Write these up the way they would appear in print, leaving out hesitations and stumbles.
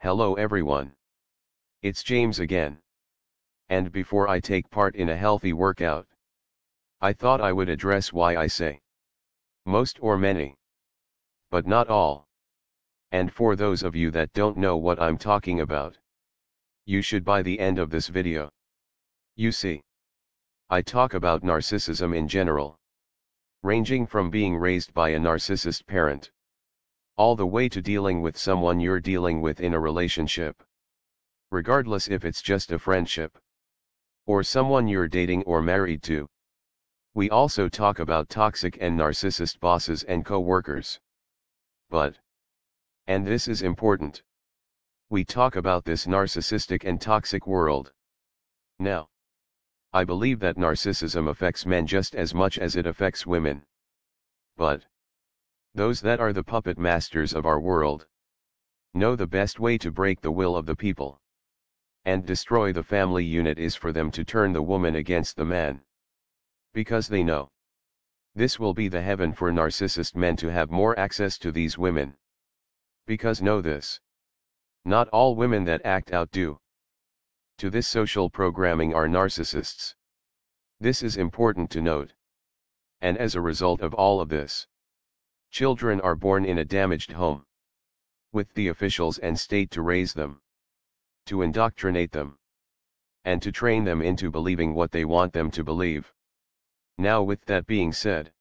Hello everyone. It's James again. And before I take part in a healthy workout, I thought I would address why I say most or many, but not all. And for those of you that don't know what I'm talking about, you should by the end of this video. You see, I talk about narcissism in general, ranging from being raised by a narcissist parent, all the way to dealing with someone you're dealing with in a relationship. Regardless if it's just a friendship, or someone you're dating or married to. We also talk about toxic and narcissist bosses and co-workers. But, and this is important, we talk about this narcissistic and toxic world. Now, I believe that narcissism affects men just as much as it affects women. But, those that are the puppet masters of our world know the best way to break the will of the people and destroy the family unit is for them to turn the woman against the man. Because they know this will be the heaven for narcissist men to have more access to these women. Because know this, not all women that act out due to this social programming are narcissists. This is important to note. And as a result of all of this, children are born in a damaged home, with the officials and state to raise them, to indoctrinate them, and to train them into believing what they want them to believe. Now with that being said,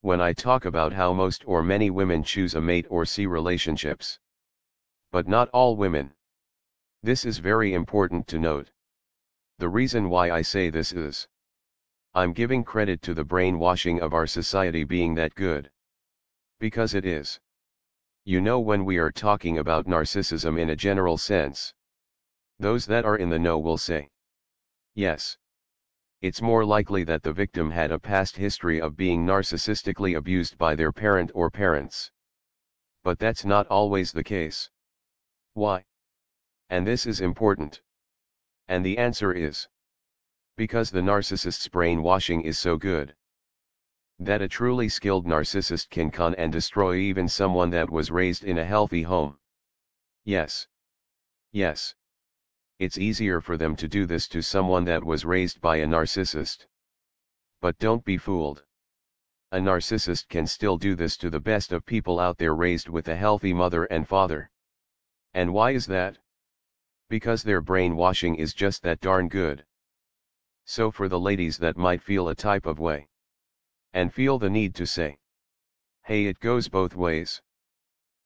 when I talk about how most or many women choose a mate or see relationships, but not all women, this is very important to note. The reason why I say this is, I'm giving credit to the brainwashing of our society being that good. Because it is. You know, when we are talking about narcissism in a general sense, those that are in the know will say, yes, it's more likely that the victim had a past history of being narcissistically abused by their parent or parents. But that's not always the case. Why? And this is important. And the answer is, because the narcissist's brainwashing is so good, that a truly skilled narcissist can con and destroy even someone that was raised in a healthy home. Yes. Yes. It's easier for them to do this to someone that was raised by a narcissist. But don't be fooled. A narcissist can still do this to the best of people out there raised with a healthy mother and father. And why is that? Because their brainwashing is just that darn good. So for the ladies that might feel a type of way, and feel the need to say, hey, it goes both ways.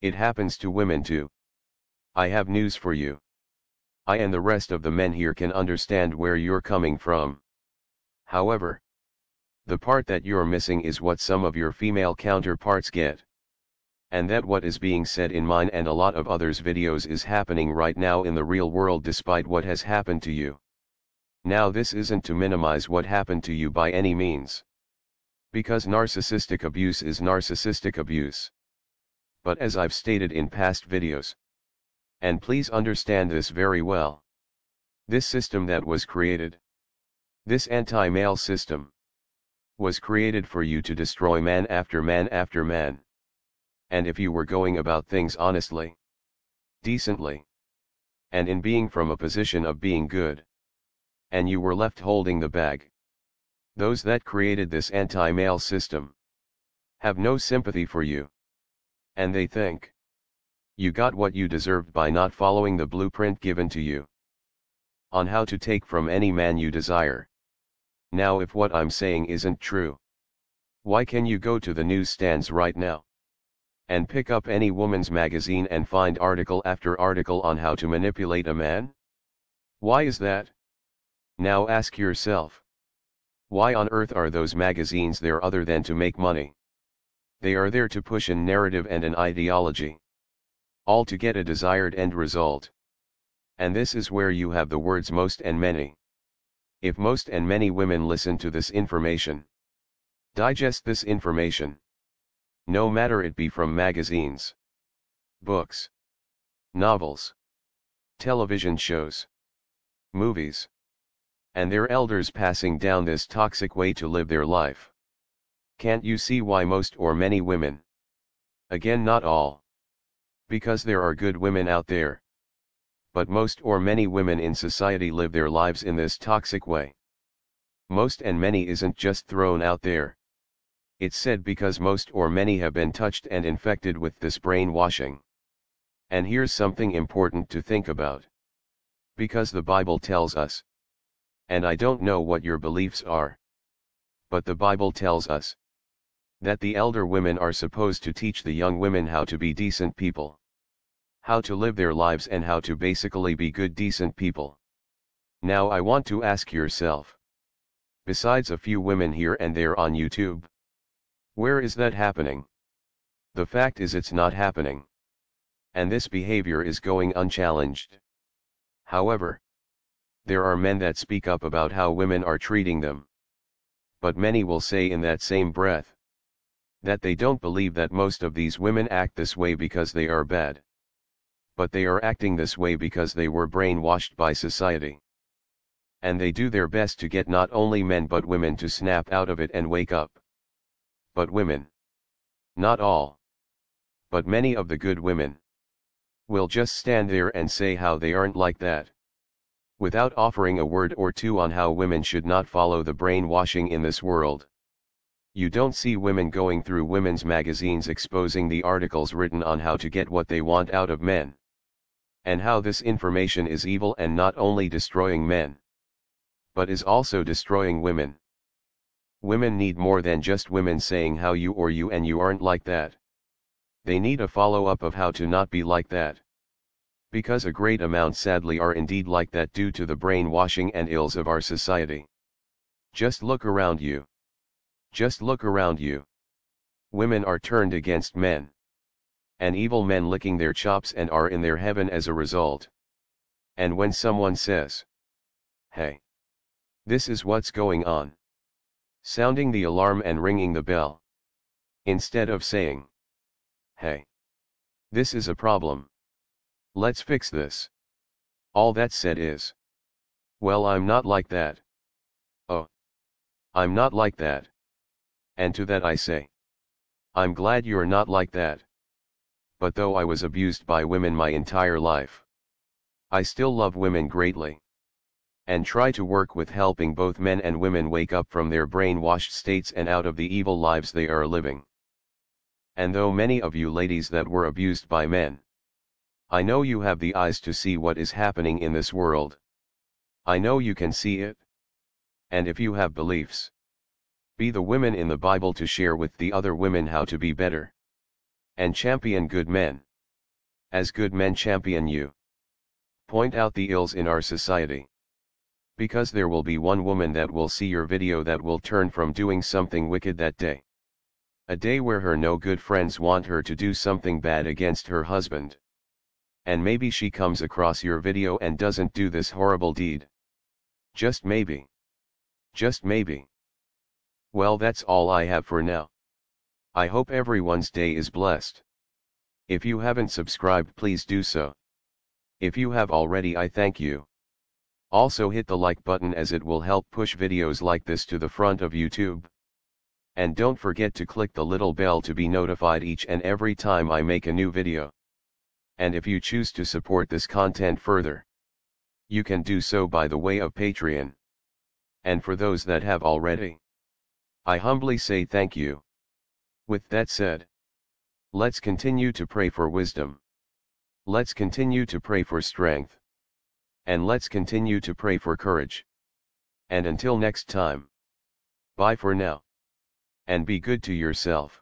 It happens to women too. I have news for you. I and the rest of the men here can understand where you're coming from. However, the part that you're missing is what some of your female counterparts get. And that what is being said in mine and a lot of others' videos is happening right now in the real world despite what has happened to you. Now this isn't to minimize what happened to you by any means. Because narcissistic abuse is narcissistic abuse. But as I've stated in past videos, and please understand this very well, this system that was created, this anti-male system, was created for you to destroy man after man after man. And if you were going about things honestly, decently, and in being from a position of being good, and you were left holding the bag, those that created this anti-male system have no sympathy for you. And they think you got what you deserved by not following the blueprint given to you on how to take from any man you desire. Now if what I'm saying isn't true, why can you go to the newsstands right now and pick up any woman's magazine and find article after article on how to manipulate a man? Why is that? Now ask yourself, why on earth are those magazines there other than to make money? They are there to push a narrative and an ideology, all to get a desired end result. And this is where you have the words most and many. If most and many women listen to this information, digest this information, no matter it be from magazines, books, novels, television shows, movies, and their elders passing down this toxic way to live their life, can't you see why most or many women, again not all, because there are good women out there, But most or many women in society live their lives in this toxic way. Most and many isn't just thrown out there. It's said because most or many have been touched and infected with this brainwashing. And here's something important to think about. Because the Bible tells us. And I don't know what your beliefs are. But the Bible tells us that the elder women are supposed to teach the young women how to be decent people. How to live their lives and how to basically be good decent people. Now I want to ask yourself. Besides a few women here and there on YouTube. Where is that happening? The fact is it's not happening. And this behavior is going unchallenged. However, there are men that speak up about how women are treating them. But many will say in that same breath that they don't believe that most of these women act this way because they are bad. But they are acting this way because they were brainwashed by society. And they do their best to get not only men but women to snap out of it and wake up. But women. Not all. But many of the good women. Will just stand there and say how they aren't like that. Without offering a word or two on how women should not follow the brainwashing in this world. You don't see women going through women's magazines exposing the articles written on how to get what they want out of men. And how this information is evil and not only destroying men, but is also destroying women. Women need more than just women saying how you or you and you aren't like that. They need a follow-up of how to not be like that. Because a great amount sadly are indeed like that due to the brainwashing and ills of our society. Just look around you. Just look around you. Women are turned against men. And evil men licking their chops and are in their heaven as a result. And when someone says, "Hey, this is what's going on," sounding the alarm and ringing the bell, instead of saying, "Hey, this is a problem. Let's fix this," all that's said is, "Well, I'm not like that. Oh, I'm not like that." And to that I say, I'm glad you're not like that. But though I was abused by women my entire life, I still love women greatly. And try to work with helping both men and women wake up from their brainwashed states and out of the evil lives they are living. And though many of you ladies that were abused by men, I know you have the eyes to see what is happening in this world. I know you can see it. And if you have beliefs, be the women in the Bible to share with the other women how to be better. And champion good men. As good men champion you. Point out the ills in our society. Because there will be one woman that will see your video that will turn from doing something wicked that day. A day where her no good friends want her to do something bad against her husband. And maybe she comes across your video and doesn't do this horrible deed. Just maybe. Just maybe. Well, that's all I have for now. I hope everyone's day is blessed. If you haven't subscribed, please do so. If you have already, I thank you. Also hit the like button as it will help push videos like this to the front of YouTube. And don't forget to click the little bell to be notified each and every time I make a new video. And if you choose to support this content further, you can do so by the way of Patreon. And for those that have already, I humbly say thank you. With that said, let's continue to pray for wisdom. Let's continue to pray for strength. And let's continue to pray for courage. And until next time, bye for now. And be good to yourself.